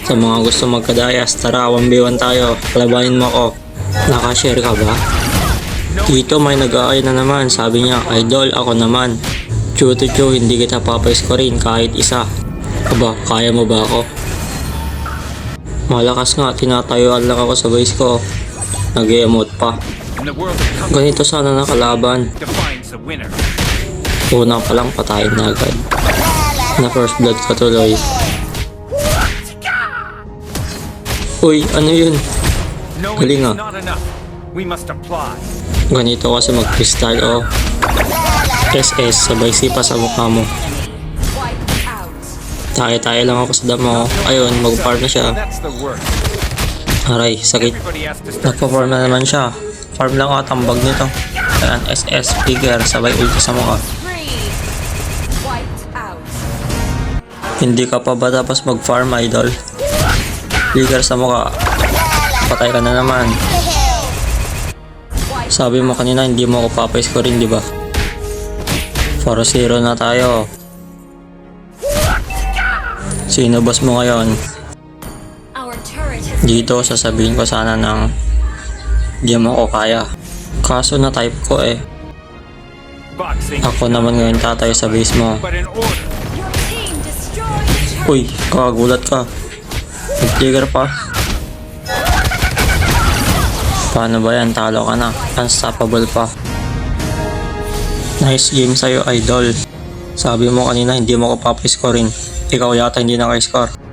Sa mga gusto magkadayas, tara 1v1 tayo. Labanin mo ako. Nakashare ka ba? Dito may nag-aay na naman. Sabi niya, idol ako naman. Chu, hindi kita papaiskorin kahit isa. Aba, kaya mo ba ako? Malakas nga, tinatayuan lang ako sa base ko. Nag-emote pa. Ganito sana nakalaban. Una pa lang patayin na agad. Na first blood ka tuloy. Uy, ano yun? Galing ah. Ganito kasi mag-freestyle oh. SS, sabay sipa sa mukha mo. Tayo lang ako sa damo. Ayun, mag-farm na siya. Aray, sakit. Nagpa-farm na naman siya. Farm lang ako tambag nito. Ayan, SS, figure, sabay ulti sa mukha. Hindi ka pa ba tapos mag-farm, idol? Figure sa mukha. Patay ka na naman. Sabi mo kanina hindi mo ako papaiskorin, di ba? 4-0 na tayo. Sino boss mo ngayon? Dito sasabihin ko sana ng di mo ako kaya. Kaso na type ko eh. Ako naman ngayon tatayo sa base mo. Uy, kakagulat ka. Nag-trigger pa. Paano ba yan? Talo ka na. Unstoppable pa. Nice game sa'yo, idol. Sabi mo kanina hindi mo ko papaiskorin. Ikaw yata hindi naka-score.